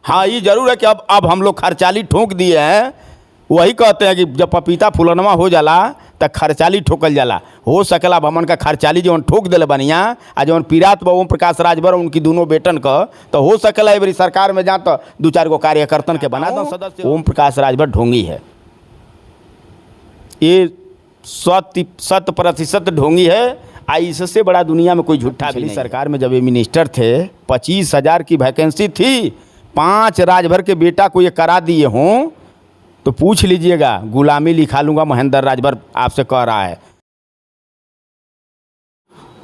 हाँ, ये जरूर है कि अब हम लोग खर्चाली ठोक दिए हैं। वही कहते हैं कि जब पपीता फुलनवा हो जाला त खर्चाली ठोकल जाला। हो सकेला अब हमन का खर्चाली जवन ठोक दिले बनिया आ जवन पीरात बा ओम प्रकाश राजभर उनकी दोनों बेटन का, तो हो सकेला एवरी सरकार में जा तो 2-4 गो कार्यकर्तन के बना दो सदस्य। ओम प्रकाश राजभर ढोंगी है, ये 100% ढोंगी है। इससे बड़ा दुनिया में कोई झूठा भी नहीं। सरकार में जब ये मिनिस्टर थे 25,000 की वैकेंसी थी, 5 राजभर के बेटा को ये करा दिए हों तो पूछ लीजिएगा। गुलामी लिखा लूँगा महेंद्र राजभर आपसे कह रहा है।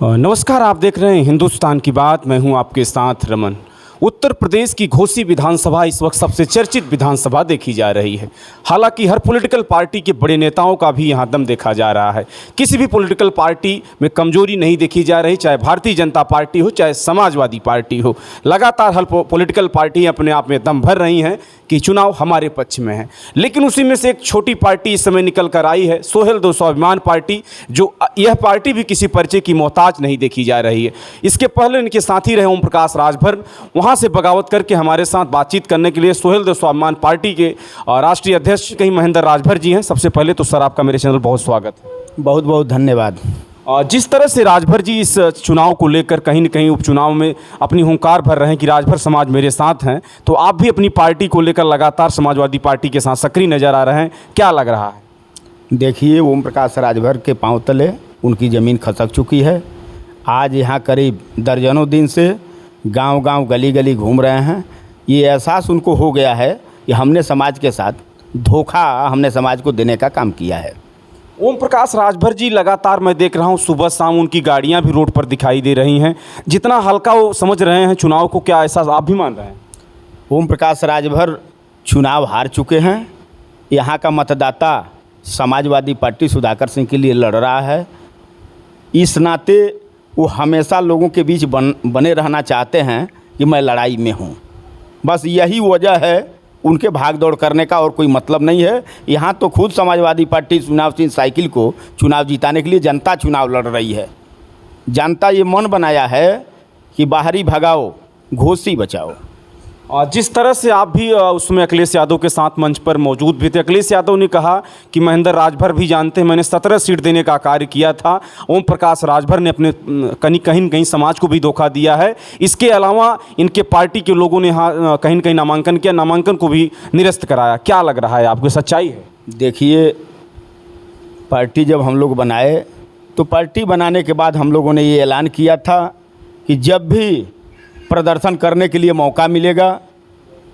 नमस्कार, आप देख रहे हैं हिंदुस्तान की बात। मैं हूं आपके साथ रमन। उत्तर प्रदेश की घोसी विधानसभा इस वक्त सबसे चर्चित विधानसभा देखी जा रही है। हालांकि हर पॉलिटिकल पार्टी के बड़े नेताओं का भी यहां दम देखा जा रहा है। किसी भी पॉलिटिकल पार्टी में कमजोरी नहीं देखी जा रही, चाहे भारतीय जनता पार्टी हो चाहे समाजवादी पार्टी हो। लगातार हर पॉलिटिकल पार्टी अपने आप में दम भर रही हैं कि चुनाव हमारे पक्ष में है। लेकिन उसी में से एक छोटी पार्टी इस समय निकल कर आई है, सोहेल दो स्वाभिमान पार्टी, जो यह पार्टी भी किसी परिचय की मोहताज नहीं देखी जा रही है। इसके पहले इनके साथी रहे ओम प्रकाश राजभर, वहाँ से बगावत करके हमारे साथ बातचीत करने के लिए सोहेल दो स्वाभिमान पार्टी के राष्ट्रीय अध्यक्ष कहीं महेंद्र राजभर जी हैं। सबसे पहले तो सर आपका मेरे चैनल बहुत स्वागत है। बहुत बहुत धन्यवाद। जिस तरह से राजभर जी इस चुनाव को लेकर कहीं न कहीं उपचुनाव में अपनी हुंकार भर रहे हैं कि राजभर समाज मेरे साथ हैं, तो आप भी अपनी पार्टी को लेकर लगातार समाजवादी पार्टी के साथ सक्रिय नज़र आ रहे हैं, क्या लग रहा है? देखिए, ओम प्रकाश राजभर के पांव तले उनकी ज़मीन खसक चुकी है। आज यहाँ करीब दर्जनों दिन से गांव-गांव गली-गली घूम रहे हैं। ये एहसास उनको हो गया है कि हमने समाज के साथ धोखा, हमने समाज को देने का काम किया है। ओम प्रकाश राजभर जी लगातार मैं देख रहा हूं सुबह शाम उनकी गाड़ियां भी रोड पर दिखाई दे रही हैं। जितना हल्का वो समझ रहे हैं चुनाव को, क्या ऐसा आप भी मान रहे हैं? ओम प्रकाश राजभर चुनाव हार चुके हैं। यहाँ का मतदाता समाजवादी पार्टी सुधाकर सिंह के लिए लड़ रहा है। इस नाते वो हमेशा लोगों के बीच बने रहना चाहते हैं कि मैं लड़ाई में हूँ। बस यही वजह है उनके भाग दौड़ करने का, और कोई मतलब नहीं है। यहाँ तो खुद समाजवादी पार्टी चुनाव चिन्ह साइकिल को चुनाव जिताने के लिए जनता चुनाव लड़ रही है। जनता ये मन बनाया है कि बाहरी भगाओ, घोसी बचाओ। और जिस तरह से आप भी उसमें अखिलेश यादव के साथ मंच पर मौजूद भी थे, अखिलेश यादव ने कहा कि महेंद्र राजभर भी जानते हैं मैंने 17 सीट देने का कार्य किया था। ओम प्रकाश राजभर ने अपने कहीं न कहीं समाज को भी धोखा दिया है। इसके अलावा इनके पार्टी के लोगों ने कहीं न कहीं नामांकन किया, नामांकन को भी निरस्त कराया। क्या लग रहा है आपको, सच्चाई है? देखिए, पार्टी जब हम लोग बनाए तो पार्टी बनाने के बाद हम लोगों ने ये ऐलान किया था कि जब भी प्रदर्शन करने के लिए मौका मिलेगा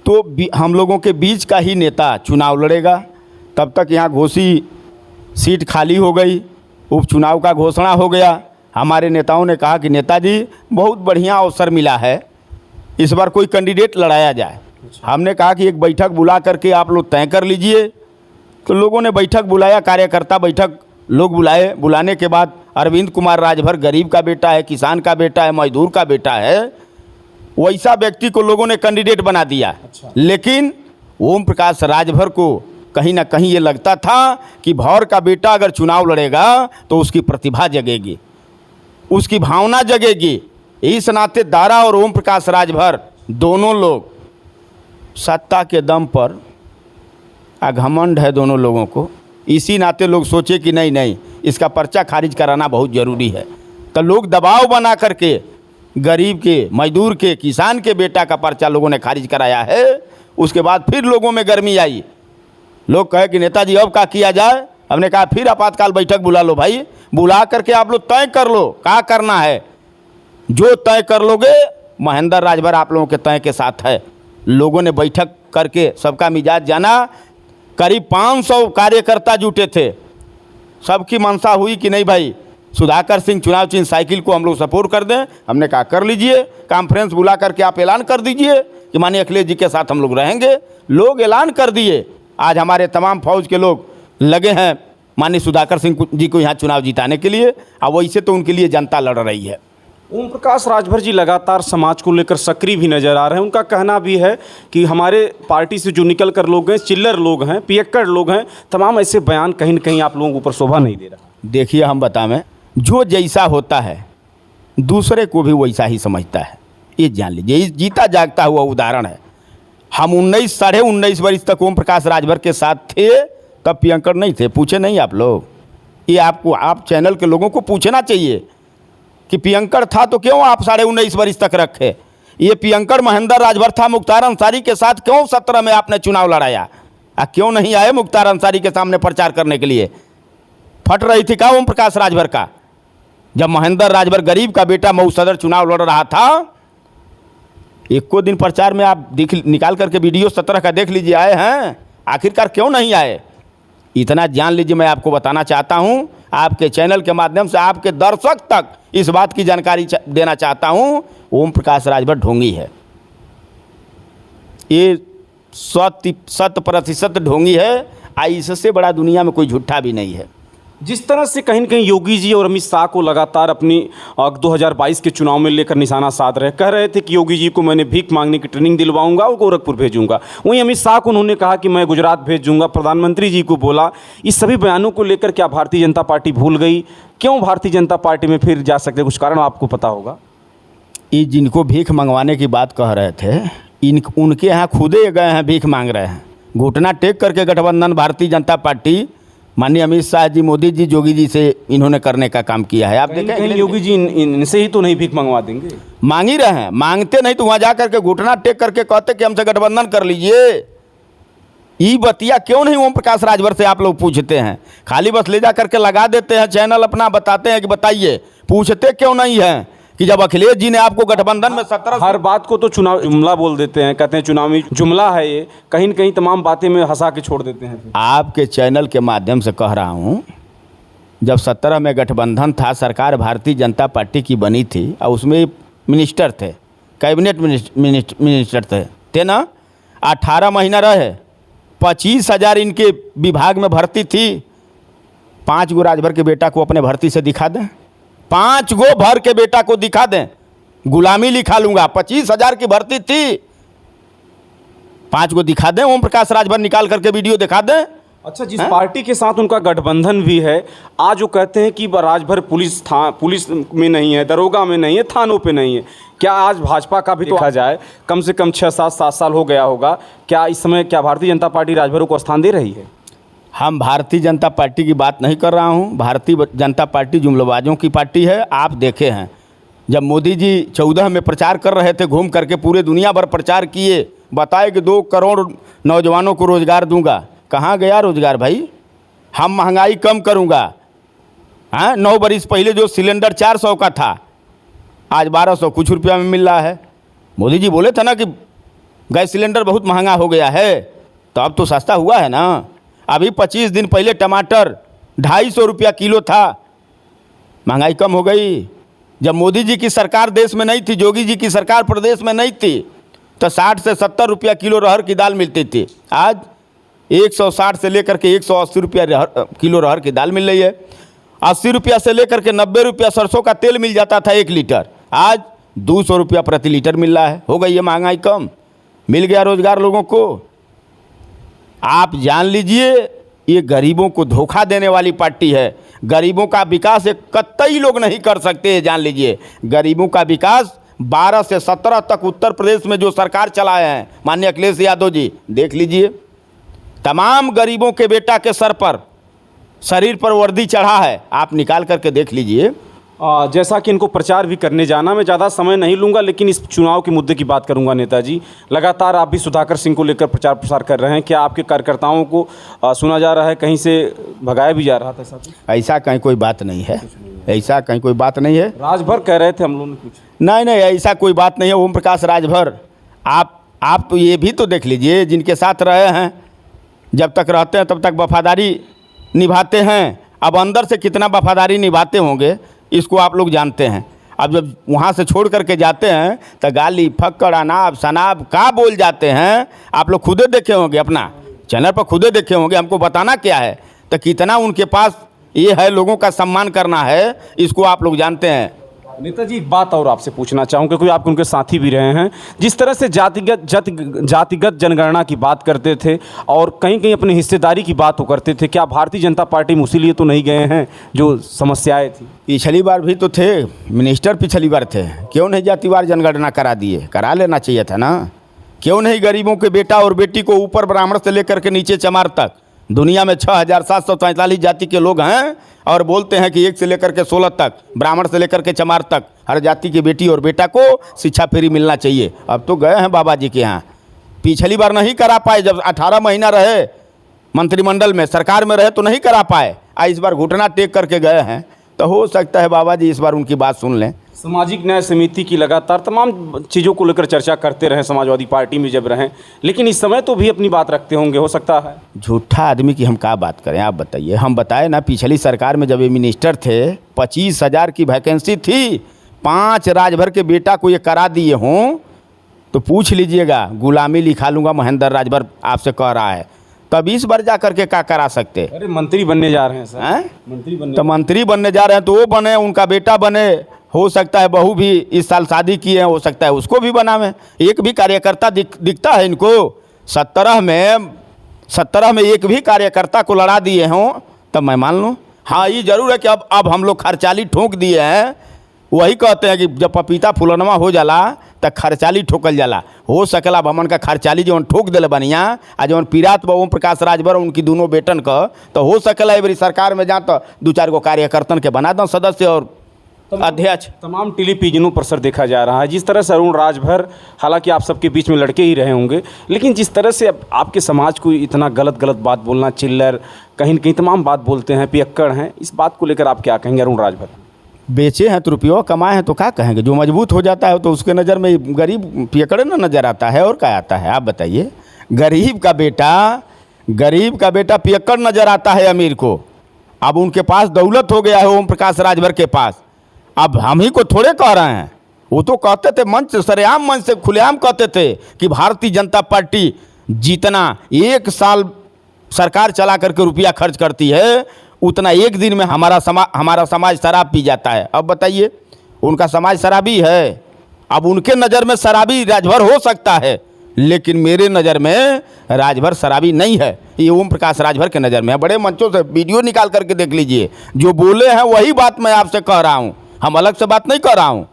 तो हम लोगों के बीच का ही नेता चुनाव लड़ेगा। तब तक यहाँ घोसी सीट खाली हो गई, उपचुनाव का घोषणा हो गया। हमारे नेताओं ने कहा कि नेताजी बहुत बढ़िया अवसर मिला है, इस बार कोई कैंडिडेट लड़ाया जाए। हमने कहा कि एक बैठक बुला करके आप लोग तय कर लीजिए। तो लोगों ने बैठक बुलाया, कार्यकर्ता बैठक लोग बुलाए। बुलाने के बाद अरविंद कुमार राजभर गरीब का बेटा है, किसान का बेटा है, मजदूर का बेटा है, वैसा व्यक्ति को लोगों ने कैंडिडेट बना दिया। लेकिन ओम प्रकाश राजभर को कहीं ना कहीं ये लगता था कि भौर का बेटा अगर चुनाव लड़ेगा तो उसकी प्रतिभा जगेगी, उसकी भावना जगेगी। इस नाते दारा और ओम प्रकाश राजभर दोनों लोग सत्ता के दम पर घमंड है दोनों लोगों को। इसी नाते लोग सोचे कि नहीं, इसका पर्चा खारिज कराना बहुत ज़रूरी है। तो लोग दबाव बना करके गरीब के, मजदूर के, किसान के बेटा का पर्चा लोगों ने खारिज कराया है। उसके बाद फिर लोगों में गर्मी आई। लोग कहे कि नेताजी अब क्या किया जाए। हमने कहा फिर आपातकाल बैठक बुला लो भाई, बुला करके आप लोग तय कर लो क्या करना है। जो तय कर लोगे महेंद्र राजभर आप लोगों के तय के साथ है। लोगों ने बैठक करके सबका मिजाज जाना। करीब 500 कार्यकर्ता जुटे थे। सबकी मंशा हुई कि नहीं भाई, सुधाकर सिंह चुनाव चिन्ह साइकिल को हम लोग सपोर्ट कर दें। हमने कहा कर लीजिए, कॉन्फ्रेंस बुला करके आप ऐलान कर दीजिए कि माननीय अखिलेश जी के साथ हम लोग रहेंगे। लोग ऐलान कर दिए। आज हमारे तमाम फौज के लोग लगे हैं माननीय सुधाकर सिंह जी को यहाँ चुनाव जिताने के लिए। अब वैसे तो उनके लिए जनता लड़ रही है। ओम प्रकाश राजभर जी लगातार समाज को लेकर सक्रिय भी नज़र आ रहे हैं। उनका कहना भी है कि हमारे पार्टी से जो निकल कर लोग हैं, चिल्लर लोग हैं, पियक्कड़ लोग हैं, तमाम ऐसे बयान कहीं न कहीं आप लोगों के ऊपर शोभा नहीं दे रहा। देखिए, हम बताएं, जो जैसा होता है दूसरे को भी वैसा ही समझता है। ये जान लीजिए, ये जीता जागता हुआ उदाहरण है। हम 19 साढ़े 19 वर्ष तक ओम प्रकाश राजभर के साथ थे, तब प्रियंकर नहीं थे। पूछे नहीं आप लोग? ये आपको, आप चैनल के लोगों को पूछना चाहिए कि प्रियंकर था तो क्यों आप साढ़े 19 वर्ष तक रखे। ये प्रियंकर महेंद्र राजभर था, मुख्तार अंसारी के साथ क्यों 17 में आपने चुनाव लड़ाया? क्यों नहीं आए मुख्तार अंसारी के सामने प्रचार करने के लिए? फट रही थी का ओम प्रकाश राजभर का? जब महेंद्र राजभर गरीब का बेटा मऊ सदर चुनाव लड़ रहा था, एक को दिन प्रचार में आप निकाल करके वीडियो 17 का देख लीजिए, आए हैं? आखिरकार क्यों नहीं आए? इतना जान लीजिए, मैं आपको बताना चाहता हूं, आपके चैनल के माध्यम से आपके दर्शक तक इस बात की जानकारी देना चाहता हूं, ओम प्रकाश राजभर ढोंगी है। ये 100% ढोंगी है। इससे बड़ा दुनिया में कोई झूठा भी नहीं है। जिस तरह से कहीं न कहीं योगी जी और अमित शाह को लगातार अपनी 2022 के चुनाव में लेकर निशाना साध रहे, कह रहे थे कि योगी जी को मैंने भीख मांगने की ट्रेनिंग दिलवाऊंगा और गोरखपुर भेजूंगा। वहीं अमित शाह को उन्होंने कहा कि मैं गुजरात भेजूंगा, प्रधानमंत्री जी को बोला। इस सभी बयानों को लेकर क्या भारतीय जनता पार्टी भूल गई? क्यों भारतीय जनता पार्टी में फिर जा सकते? कुछ कारण आपको पता होगा। ये जिनको भीख मंगवाने की बात कह रहे थे, उनके यहाँ खुदे गए हैं, भीख मांग रहे हैं। घुटना टेक करके गठबंधन भारतीय जनता पार्टी, माननीय अमित शाह जी, मोदी जी, योगी जी से इन्होंने करने का काम किया है। आप देखें, योगी जी इनसे ही तो नहीं भीख मंगवा देंगे? मांग ही रहे हैं। मांगते नहीं तो वहाँ जा करके घुटना टेक करके कहते कि हमसे गठबंधन कर लीजिए। ये बतिया क्यों नहीं ओम प्रकाश राजभर से आप लोग पूछते हैं? खाली बस ले जा करके लगा देते हैं, चैनल अपना बताते हैं कि बताइए, पूछते क्यों नहीं हैं कि जब अखिलेश जी ने आपको गठबंधन में 17 हर बात को तो चुनाव जुमला बोल देते हैं, कहते हैं चुनावी जुमला है ये, कहीं न कहीं तमाम बातें में हंसा के छोड़ देते हैं। आपके चैनल के माध्यम से कह रहा हूँ, जब 17 में गठबंधन था, सरकार भारतीय जनता पार्टी की बनी थी और उसमें मिनिस्टर थे, कैबिनेट मिनिस्टर थे ना। 18 महीना रहे, 25,000 इनके विभाग में भर्ती थी। 5 गो राजभर के बेटा को अपने भर्ती से दिखा दें, 5 गो भर के बेटा को दिखा दें, गुलामी लिखा लूंगा। 25,000 की भर्ती थी, 5 गो दिखा दें, ओम प्रकाश राजभर निकाल करके वीडियो दिखा दें। अच्छा, जिस पार्टी के साथ उनका गठबंधन भी है, आज वो कहते हैं कि राजभर पुलिस में नहीं है, दरोगा में नहीं है, थानों पे नहीं है। क्या आज भाजपा का भी तो देखा जाए, कम से कम 6-7 साल हो गया होगा, क्या इस समय क्या भारतीय जनता पार्टी राजभरों को स्थान दे रही है? हम भारतीय जनता पार्टी की बात नहीं कर रहा हूं। भारतीय जनता पार्टी जुमलेबाजों की पार्टी है। आप देखे हैं, जब मोदी जी 14 में प्रचार कर रहे थे, घूम करके पूरे दुनिया भर प्रचार किए, बताए कि 2 करोड़ नौजवानों को रोज़गार दूंगा। कहाँ गया रोज़गार भाई? हम महंगाई कम करूंगा। हाँ, 9 बरस पहले जो सिलेंडर 400 का था, आज 1200 कुछ रुपया में मिल रहा है। मोदी जी बोले थे ना कि गैस सिलेंडर बहुत महंगा हो गया है, तो अब तो सस्ता हुआ है ना। अभी 25 दिन पहले टमाटर 250 रुपया किलो था। महंगाई कम हो गई। जब मोदी जी की सरकार देश में नहीं थी, योगी जी की सरकार प्रदेश में नहीं थी, तो 60 से 70 रुपया किलो रहर की दाल मिलती थी। आज 160 से लेकर के 180 रुपया किलो रहर की दाल मिल रही है। 80 रुपया से लेकर के 90 रुपया सरसों का तेल मिल जाता था 1 लीटर, आज 200 रुपया प्रति लीटर मिल रहा है। हो गई है महंगाई कम, मिल गया रोज़गार लोगों को। आप जान लीजिए, ये गरीबों को धोखा देने वाली पार्टी है। गरीबों का विकास एक कतई लोग नहीं कर सकते, जान लीजिए। गरीबों का विकास 12 से 17 तक उत्तर प्रदेश में जो सरकार चलाए हैं माननीय अखिलेश यादव जी, देख लीजिए, तमाम गरीबों के बेटा के सर पर, शरीर पर वर्दी चढ़ा है। आप निकाल करके देख लीजिए। जैसा कि इनको प्रचार भी करने जाना, मैं ज़्यादा समय नहीं लूँगा, लेकिन इस चुनाव के मुद्दे की बात करूँगा। नेताजी, लगातार आप भी सुधाकर सिंह को लेकर प्रचार प्रसार कर रहे हैं। क्या आपके कार्यकर्ताओं को सुना जा रहा है कहीं से भगाया भी जा रहा था? ऐसा कहीं कोई बात नहीं है, ऐसा कहीं कोई बात नहीं है। राजभर कह रहे थे हम लोगों ने कुछ। नहीं, ऐसा कोई बात नहीं है। ओम प्रकाश राजभर, आप तो ये भी तो देख लीजिए, जिनके साथ रहे हैं, जब तक रहते हैं तब तक वफादारी निभाते हैं। अब अंदर से कितना वफादारी निभाते होंगे इसको आप लोग जानते हैं। अब जब वहाँ से छोड़ करके जाते हैं तो गाली फक्कड़ अनाब शनाब का बोल जाते हैं। आप लोग खुदे देखे होंगे, अपना चैनल पर खुदे देखे होंगे। हमको बताना क्या है, तो कितना उनके पास ये है, लोगों का सम्मान करना है, इसको आप लोग जानते हैं। नेताजी, एक बात और आपसे पूछना चाहूँ, क्योंकि आप उनके साथी भी रहे हैं। जिस तरह से जातिगत जनगणना की बात करते थे और कहीं कहीं अपनी हिस्सेदारी की बात करते थे, क्या भारतीय जनता पार्टी में उसी लिए तो नहीं गए हैं जो समस्याएं थी? पिछली बार भी तो थे मिनिस्टर, पिछली बार थे, क्यों नहीं जातिवार जनगणना करा दिए? करा लेना चाहिए था ना। क्यों नहीं गरीबों के बेटा और बेटी को ऊपर ब्राह्मण से लेकर के नीचे चमार तक दुनिया में 6,743 जाति के लोग हैं और बोलते हैं कि 1 से लेकर के 16 तक ब्राह्मण से लेकर के चमार तक हर जाति की बेटी और बेटा को शिक्षा फ्री मिलना चाहिए। अब तो गए हैं बाबा जी के यहाँ, पिछली बार नहीं करा पाए, जब 18 महीना रहे मंत्रिमंडल में, सरकार में रहे तो नहीं करा पाए, इस बार घुटना टेक करके गए हैं। तो हो सकता है बाबा जी इस बार उनकी बात सुन लें। सामाजिक न्याय समिति की लगातार तमाम चीज़ों को लेकर चर्चा करते रहे समाजवादी पार्टी में जब रहें, लेकिन इस समय तो भी अपनी बात रखते होंगे, हो सकता है। झूठा आदमी की हम क्या बात करें, आप बताइए। हम बताए ना, पिछली सरकार में जब ये मिनिस्टर थे 25,000 की वैकेंसी थी, 5 राजभर के बेटा को ये करा दिए हों तो पूछ लीजिएगा, गुलामी लिखा लूँगा महेंद्र राजभर आपसे कह रहा है, तब इस बार जा करके क्या करा सकते। अरे मंत्री बनने जा रहे हैं सर, हैं? मंत्री बनने तो मंत्री बनने जा रहे हैं तो वो बने, उनका बेटा बने, हो सकता है बहू भी इस साल शादी की है, हो सकता है उसको भी बनावें। एक भी कार्यकर्ता दिखता है इनको? 17 में एक भी कार्यकर्ता को लड़ा दिए हों तब मैं मान लूँ। हाँ, ये जरूर है कि अब हम लोग खर्चाली ठोक दिए हैं। वही कहते हैं कि जब पपीता फुलनवा हो जाला तो खर्चाली ठोकल जाला। हो सकला भमन का खर्चाली जवन ठोक दिले बनिया आ जवन पीरात बा ओम प्रकाश राजभर उनकी दोनों बेटन का, तो हो सकला एवरी सरकार में जा तो 2-4 गो कार्यकर्तन के बना दो सदस्य और अध्यक्ष। तमाम टेलीविजनों पर सर देखा जा रहा है जिस तरह से अरुण राजभर, हालांकि आप सबके बीच में लड़के ही रहे होंगे, लेकिन जिस तरह से आपके समाज को इतना गलत बात बोलना, चिल्लर, कहीं न कहीं तमाम बात बोलते हैं, पियक्कड़ हैं, इस बात को लेकर आप क्या कहेंगे अरुण राजभर? बेचे हैं तो रुपये कमाए हैं तो क्या कहेंगे। जो मजबूत हो जाता है तो उसके नज़र में गरीब पियकड़े ना नज़र आता है, और क्या आता है आप बताइए। गरीब का बेटा पियक्कड़ नज़र आता है अमीर को। अब उनके पास दौलत हो गया है ओम प्रकाश राजभर के पास। अब हम ही को थोड़े कह रहे हैं, वो तो कहते थे मंच सरेआम मंच से खुलेआम कहते थे कि भारतीय जनता पार्टी जितना 1 साल सरकार चला करके रुपया खर्च करती है उतना एक दिन में हमारा समाज शराब पी जाता है। अब बताइए, उनका समाज शराबी है। अब उनके नज़र में शराबी राजभर हो सकता है, लेकिन मेरे नज़र में राजभर शराबी नहीं है, ये ओम प्रकाश राजभर के नज़र में है। बड़े मंचों से वीडियो निकाल करके देख लीजिए, जो बोले हैं वही बात मैं आपसे कह रहा हूँ, हम अलग से बात नहीं कर रहा हूँ।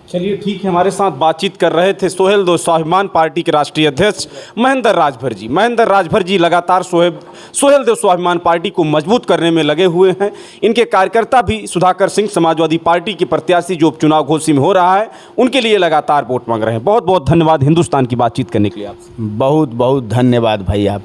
चलिए ठीक है, हमारे साथ बातचीत कर रहे थे सुहेलदेव स्वाभिमान पार्टी के राष्ट्रीय अध्यक्ष महेंद्र राजभर जी। महेंद्र राजभर जी लगातार सुहेलदेव स्वाभिमान पार्टी को मजबूत करने में लगे हुए हैं। इनके कार्यकर्ता भी सुधाकर सिंह समाजवादी पार्टी के प्रत्याशी जो उपचुनाव घोषित में हो रहा है उनके लिए लगातार वोट मांग रहे हैं। बहुत बहुत धन्यवाद हिंदुस्तान की बातचीत करने के लिए आपसे। बहुत बहुत धन्यवाद भाई आप।